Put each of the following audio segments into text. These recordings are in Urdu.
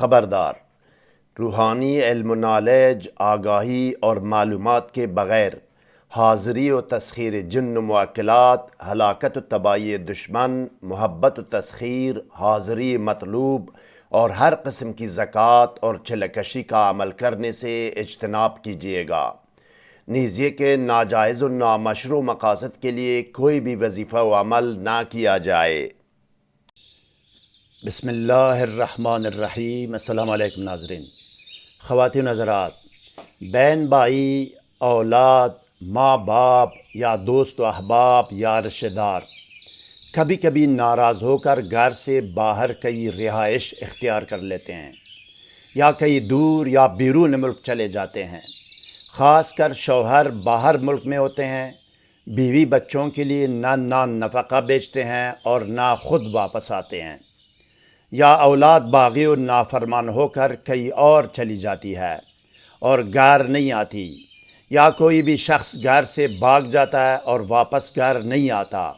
خبردار، روحانی علم و نالج، آگاہی اور معلومات کے بغیر حاضری و تسخیر جن و موکلات، ہلاکت و تباہی دشمن، محبت و تسخیر، حاضری مطلوب اور ہر قسم کی زکوٰۃ اور چلکشی کا عمل کرنے سے اجتناب کیجیے گا، نیز یہ کہ ناجائز و نامشروع مقاصد کے لیے کوئی بھی وظیفہ و عمل نہ کیا جائے۔ بسم اللہ الرحمن الرحیم۔ السلام علیکم ناظرین، خواتین و حضرات، بہن بھائی، اولاد، ماں باپ یا دوست و احباب یا رشتہ دار کبھی کبھی ناراض ہو کر گھر سے باہر کئی رہائش اختیار کر لیتے ہیں یا کئی دور یا بیرون ملک چلے جاتے ہیں۔ خاص کر شوہر باہر ملک میں ہوتے ہیں، بیوی بچوں کے لیے نہ نفقہ بیچتے ہیں اور نہ خود واپس آتے ہیں، یا اولاد باغی و نافرمان ہو کر کہیں اور چلی جاتی ہے اور گھر نہیں آتی، یا کوئی بھی شخص گھر سے بھاگ جاتا ہے اور واپس گھر نہیں آتا،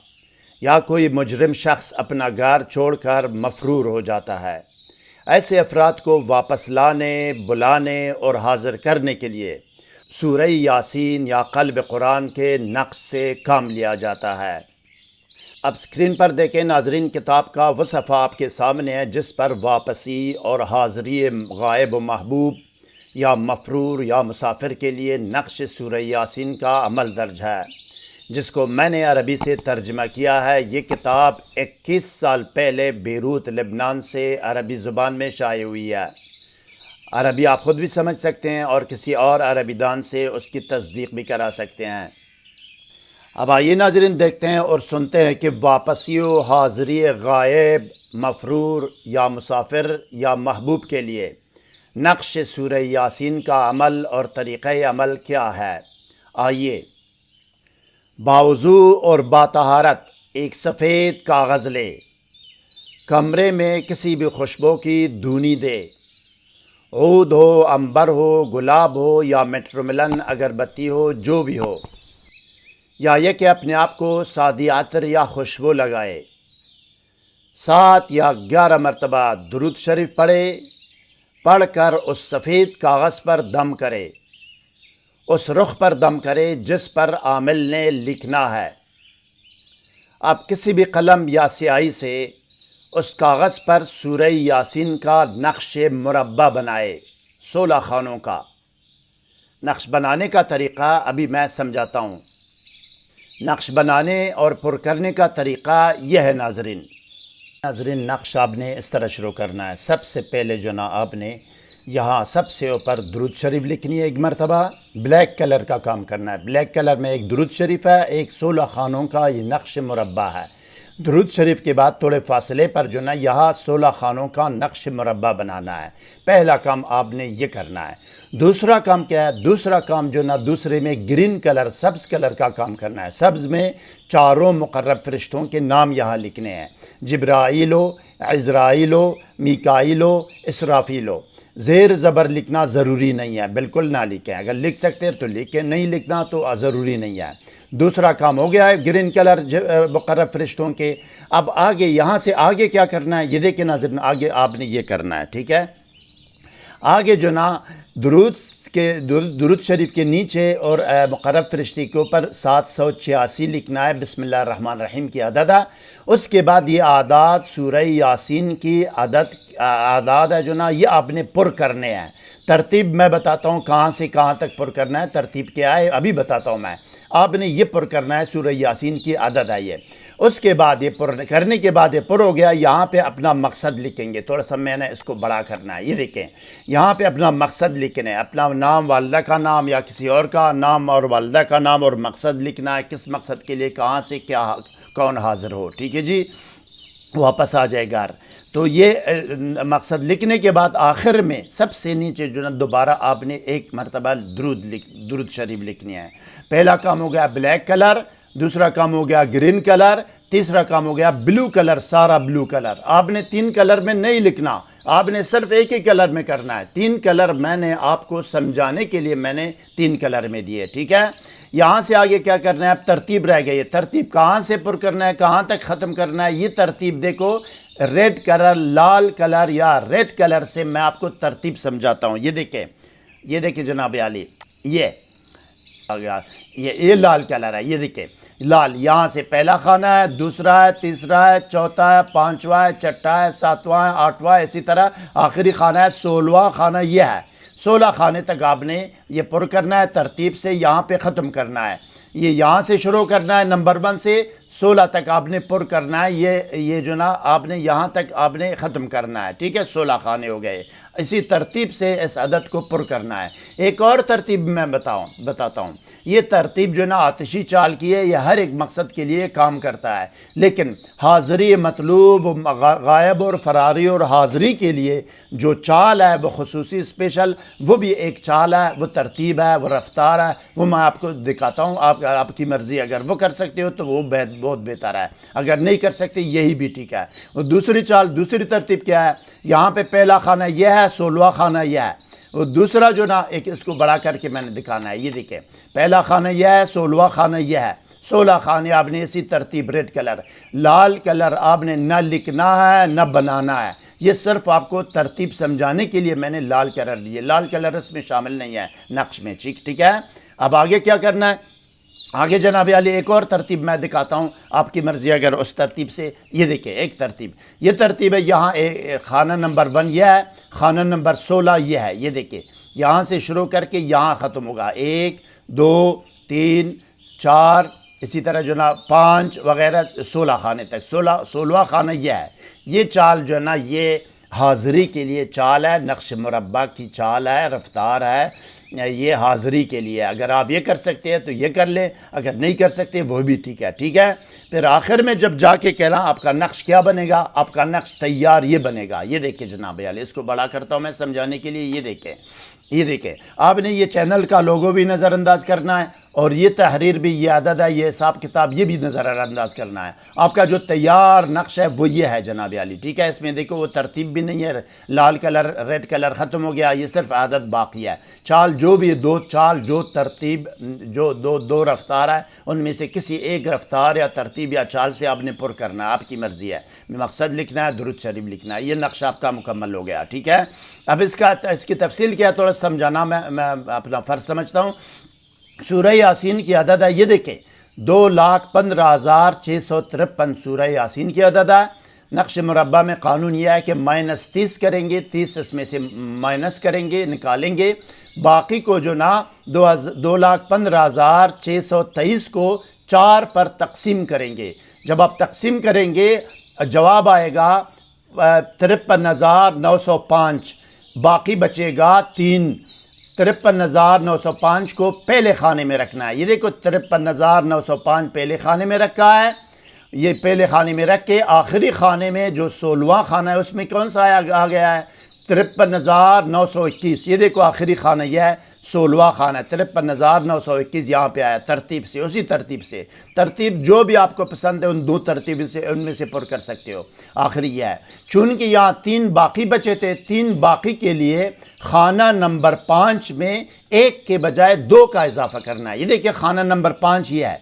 یا کوئی مجرم شخص اپنا گھر چھوڑ کر مفرور ہو جاتا ہے۔ ایسے افراد کو واپس لانے، بلانے اور حاضر کرنے کے لیے سورہ یاسین یا قلب قرآن کے نقش سے کام لیا جاتا ہے۔ اب اسکرین پر دیکھیں ناظرین، کتاب کا وہ صفحہ آپ کے سامنے ہے جس پر واپسی اور حاضری غائب و محبوب یا مفرور یا مسافر کے لیے نقش سورہ یاسین کا عمل درج ہے، جس کو میں نے عربی سے ترجمہ کیا ہے۔ یہ کتاب 21 سال پہلے بیروت لبنان سے عربی زبان میں شائع ہوئی ہے۔ عربی آپ خود بھی سمجھ سکتے ہیں اور کسی اور عربی دان سے اس کی تصدیق بھی کرا سکتے ہیں۔ اب آئیے ناظرین دیکھتے ہیں اور سنتے ہیں کہ واپسی و حاضری غائب، مفرور یا مسافر یا محبوب کے لیے نقش سورہ یاسین کا عمل اور طریقہ عمل کیا ہے۔ آئیے، باوضو اور باطہارت ایک سفید کاغذ لے، کمرے میں کسی بھی خوشبو کی دھونی دے، عود ہو، عنبر ہو، گلاب ہو یا میٹروملن اگربتی ہو، جو بھی ہو، یا یہ کہ اپنے آپ کو سادی عطر یا خوشبو لگائے، 7 یا 11 مرتبہ درود شریف پڑھ کر اس سفید کاغذ پر دم کرے، اس رخ پر دم کرے جس پر عامل نے لکھنا ہے۔ اب کسی بھی قلم یا سیاہی سے اس کاغذ پر سورہ یاسین کا نقش مربع بنائے، 16 خانوں کا۔ نقش بنانے کا طریقہ ابھی میں سمجھاتا ہوں۔ نقش بنانے اور پر کرنے کا طریقہ یہ ہے ناظرین، نقش آپ نے اس طرح شروع کرنا ہے۔ سب سے پہلے جو نا آپ نے یہاں سب سے اوپر درود شریف لکھنی ہے، ایک مرتبہ بلیک کلر کا کام کرنا ہے۔ بلیک کلر میں ایک درود شریف ہے، ایک 16 خانوں کا یہ نقش مربع ہے۔ درود شریف کے بعد تھوڑے فاصلے پر جو نا یہاں 16 خانوں کا نقش مربع بنانا ہے۔ پہلا کام آپ نے یہ کرنا ہے۔ دوسرا کام کیا ہے؟ دوسرا کام جو نا دوسرے میں گرین کلر، سبز کلر کا کام کرنا ہے۔ سبز میں 4 مقرب فرشتوں کے نام یہاں لکھنے ہیں، جبرائیل و، عزرائیل و، میکائیل و، اسرافیل و۔ زیر زبر لکھنا ضروری نہیں ہے، بالکل نہ لکھیں، اگر لکھ سکتے ہیں تو لکھیں، نہیں لکھنا تو ضروری نہیں ہے۔ دوسرا کام ہو گیا ہے گرین کلر مقرب فرشتوں کے۔ اب آگے یہاں سے آگے کیا کرنا ہے، یہ دیکھیں ناظرین، آگے آپ نے یہ کرنا ہے، ٹھیک ہے۔ آگے جو نا درود شریف کے نیچے اور مقرب فرشتے کے اوپر 786 لکھنا ہے، بسم اللہ الرحمن الرحیم کی عدد ہے۔ اس کے بعد یہ اعداد سورہ یاسین کی اعداد ہے جو نا یہ آپ نے پر کرنے ہیں۔ ترتیب میں بتاتا ہوں کہاں سے کہاں تک پر کرنا ہے، ترتیب کیا ہے ابھی بتاتا ہوں میں۔ آپ نے یہ پر کرنا ہے، سورہ یاسین کی عدد ہے یہ۔ اس کے بعد یہ پر کرنے کے بعد یہ پر ہو گیا، یہاں پہ اپنا مقصد لکھیں گے۔ تھوڑا سا میں نے اس کو بڑا کرنا ہے، یہ دیکھیں یہاں پہ اپنا مقصد لکھنا ہے، اپنا نام، والدہ کا نام یا کسی اور کا نام اور والدہ کا نام اور مقصد لکھنا ہے، کس مقصد کے لیے، کہاں سے کیا کون حاضر ہو، ٹھیک ہے جی، واپس آ جائے گھر۔ تو یہ مقصد لکھنے کے بعد آخر میں سب سے نیچے جو نا دوبارہ آپ نے ایک مرتبہ درود شریف لکھنی ہے۔ پہلا کام ہو گیا بلیک کلر، دوسرا کام ہو گیا گرین کلر، تیسرا کام ہو گیا بلو کلر، سارا بلو کلر۔ آپ نے 3 کلر میں نہیں لکھنا، آپ نے صرف ایک ہی کلر میں کرنا ہے۔ 3 کلر میں نے آپ کو سمجھانے کے لیے میں نے 3 کلر میں دیے، ٹھیک ہے۔ یہاں سے آگے کیا کرنا ہے، اب ترتیب رہ گئی ہے، ترتیب کہاں سے پر کرنا ہے، کہاں تک ختم کرنا ہے، یہ ترتیب دیکھو ریڈ کلر، لال کلر یا ریڈ کلر سے میں آپ کو ترتیب سمجھاتا ہوں۔ یہ دیکھیں جناب عالی، یہ لال کلر ہے، یہ دیکھیں لال، یہاں سے پہلا خانہ ہے، دوسرا ہے، تیسرا ہے، چوتھا ہے، پانچواں ہے، چھٹا ہے، ساتواں ہے، آٹھواں ہے، اسی طرح آخری خانہ ہے 16واں خانہ یہ ہے۔ 16 خانے تک آپ نے یہ پر کرنا ہے ترتیب سے، یہاں پہ ختم کرنا ہے۔ یہ یہاں سے شروع کرنا ہے نمبر 1 سے 16 تک آپ نے پر کرنا ہے، یہ جو نا آپ نے یہاں تک آپ نے ختم کرنا ہے، ٹھیک ہے؟ 16 خانے ہو گئے، اسی ترتیب سے اس عدد کو پر کرنا ہے۔ ایک اور ترتیب میں بتاتا ہوں، یہ ترتیب جو نا آتشی چال کی ہے، یہ ہر ایک مقصد کے لیے کام کرتا ہے، لیکن حاضری مطلوب، غائب اور فراری اور حاضری کے لیے جو چال ہے وہ خصوصی اسپیشل، وہ بھی ایک چال ہے، وہ ترتیب ہے، وہ رفتار ہے، وہ میں آپ کو دکھاتا ہوں۔ آپ کی مرضی، اگر وہ کر سکتے ہو تو وہ بہت بہتر ہے، اگر نہیں کر سکتے یہی بھی ٹھیک ہے۔ وہ دوسری چال، دوسری ترتیب کیا ہے؟ یہاں پہ پہلا خانہ یہ ہے، 16واں خانہ یہ ہے، اور دوسرا جو نا ایک اس کو بڑا کر کے میں نے دکھانا ہے، یہ دیکھیں پہلا خانہ یہ ہے، 16واں خانہ یہ ہے، 16 خانے آپ نے اسی ترتیب ریڈ کلر، لال کلر آپ نے نہ لکھنا ہے نہ بنانا ہے، یہ صرف آپ کو ترتیب سمجھانے کے لیے میں نے لال کلر لیے، لال کلر اس میں شامل نہیں ہے نقش میں، ٹھیک ہے؟ اب آگے کیا کرنا ہے؟ آگے جناب عالی ایک اور ترتیب میں دکھاتا ہوں، آپ کی مرضی اگر اس ترتیب سے، یہ دیکھیں ایک ترتیب، یہ ترتیب ہے، یہاں خانہ نمبر 1 یہ ہے، خانہ نمبر 16 یہ ہے، یہ دیکھیں یہاں سے شروع کر کے یہاں ختم ہوگا، 1 2 3 4 اسی طرح جو نا 5 وغیرہ 16 خانے تک، 16واں خانہ یہ ہے۔ یہ چال جو ہے نا یہ حاضری کے لیے چال ہے، نقش مربع کی چال ہے، رفتار ہے، یہ حاضری کے لیے، اگر آپ یہ کر سکتے ہیں تو یہ کر لیں، اگر نہیں کر سکتے وہ بھی ٹھیک ہے؟ پھر آخر میں جب جا کے کہنا آپ کا نقش کیا بنے گا، آپ کا نقش تیار یہ بنے گا، یہ دیکھیں جناب عالی، اس کو بڑا کرتا ہوں میں سمجھانے کے لیے، یہ دیکھیں آپ نے یہ چینل کا لوگو بھی نظر انداز کرنا ہے، اور یہ تحریر بھی، یہ عدد ہے، یہ حساب کتاب، یہ بھی نظر انداز کرنا ہے۔ آپ کا جو تیار نقش ہے وہ یہ ہے جناب عالی، ٹھیک ہے؟ اس میں دیکھو وہ ترتیب بھی نہیں ہے، لال کلر ریڈ کلر ختم ہو گیا، یہ صرف عدد باقی ہے، چال جو بھی دو چال جو ترتیب جو دو رفتار ہے، ان میں سے کسی ایک رفتار یا ترتیب یا چال سے آپ نے پر کرنا ہے، آپ کی مرضی ہے، مقصد لکھنا ہے، درود شریف لکھنا ہے، یہ نقش آپ کا مکمل ہو گیا، ٹھیک ہے؟ اب اس کی تفصیل کیا تھوڑا سمجھانا میں اپنا فرض سمجھتا ہوں۔ سورہ یاسین کی عدد ہے، یہ دیکھیں 2,15,653 سورہ یاسین کی عدد ہے۔ نقش مربع میں قانون یہ ہے کہ -30 کریں گے، 30 اس میں سے مائنس کریں گے، نکالیں گے، باقی کو جو نا 2,15,623 کو 4 پر تقسیم کریں گے۔ جب آپ تقسیم کریں گے جواب آئے گا 53,905، باقی بچے گا 3۔ 53,905 کو پہلے خانے میں رکھنا ہے، یہ دیکھو 53,905 پہلے خانے میں رکھا ہے، یہ پہلے خانے میں رکھ کے آخری خانے میں جو 16واں خانہ ہے اس میں کون سا آ گیا ہے؟ 53,921، یہ دیکھو آخری خانہ یہ ہے، 16واں خانہ ہے، 53,921 یہاں پہ آیا ترتیب سے، اسی ترتیب سے، ترتیب جو بھی آپ کو پسند ہے ان دو ترتیب سے ان میں سے پر کر سکتے ہو، آخری یہ ہے۔ چونکہ یہاں 3 باقی بچے تھے، 3 باقی کے لیے خانہ نمبر 5 میں 1 کے بجائے 2 کا اضافہ کرنا ہے، یہ دیکھیں خانہ نمبر 5 یہ ہے،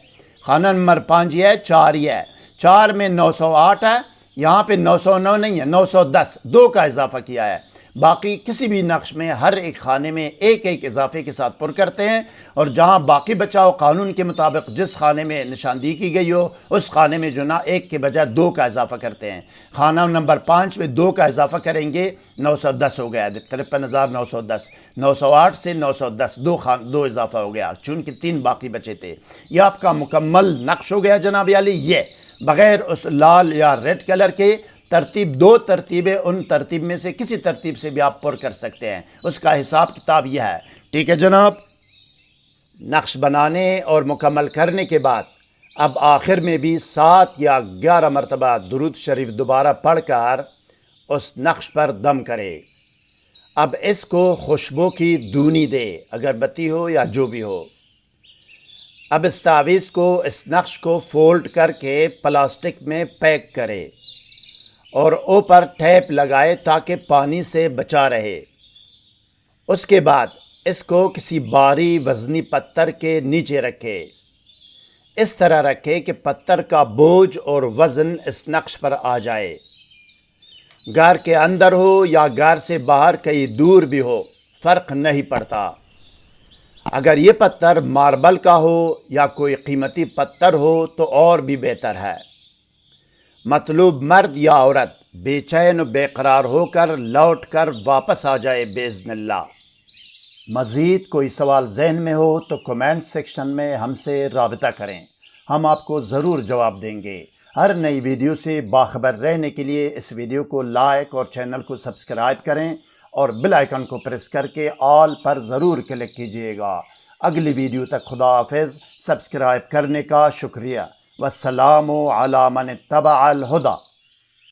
خانہ نمبر 5 یہ ہے، 4 یہ ہے، 4 میں 908 ہے، یہاں پہ 909 نہیں ہے، 910، 2 کا اضافہ کیا ہے۔ باقی کسی بھی نقش میں ہر ایک خانے میں ایک اضافے کے ساتھ پر کرتے ہیں، اور جہاں باقی بچا ہو قانون کے مطابق جس خانے میں نشاندہی کی گئی ہو اس خانے میں جو نا 1 کے بجائے 2 کا اضافہ کرتے ہیں۔ خانہ نمبر 5 میں 2 کا اضافہ کریں گے، 910 ہو گیا، 53,910، 908 سے 910، 2 اضافہ ہو گیا، چونکہ 3 باقی بچے تھے۔ یہ آپ کا مکمل نقش ہو گیا جناب عالی، یہ بغیر اس لال یا ریڈ کلر کے ترتیب، 2 ترتیبیں، ان ترتیب میں سے کسی ترتیب سے بھی آپ پر کر سکتے ہیں، اس کا حساب کتاب یہ ہے، ٹھیک ہے جناب؟ نقش بنانے اور مکمل کرنے کے بعد اب آخر میں بھی 7 یا 11 مرتبہ درود شریف دوبارہ پڑھ کر اس نقش پر دم کرے۔ اب اس کو خوشبو کی دونی دے، اگربتی ہو یا جو بھی ہو۔ اب اس تعویذ کو، اس نقش کو فولڈ کر کے پلاسٹک میں پیک کرے اور اوپر ٹیپ لگائے تاکہ پانی سے بچا رہے۔ اس کے بعد اس کو کسی بھاری وزنی پتھر کے نیچے رکھے، اس طرح رکھے کہ پتھر کا بوجھ اور وزن اس نقش پر آ جائے۔ گھر کے اندر ہو یا گھر سے باہر کہیں دور بھی ہو، فرق نہیں پڑتا۔ اگر یہ پتھر ماربل کا ہو یا کوئی قیمتی پتھر ہو تو اور بھی بہتر ہے۔ مطلوب مرد یا عورت بے چین و بے قرار ہو کر لوٹ کر واپس آ جائے باذن اللہ۔ مزید کوئی سوال ذہن میں ہو تو کمنٹ سیکشن میں ہم سے رابطہ کریں، ہم آپ کو ضرور جواب دیں گے۔ ہر نئی ویڈیو سے باخبر رہنے کے لیے اس ویڈیو کو لائک اور چینل کو سبسکرائب کریں اور بیل آئیکن کو پریس کر کے آل پر ضرور کلک کیجیے گا۔ اگلی ویڈیو تک خدا حافظ۔ سبسکرائب کرنے کا شکریہ۔ والسلام علی من اتبع الہدی۔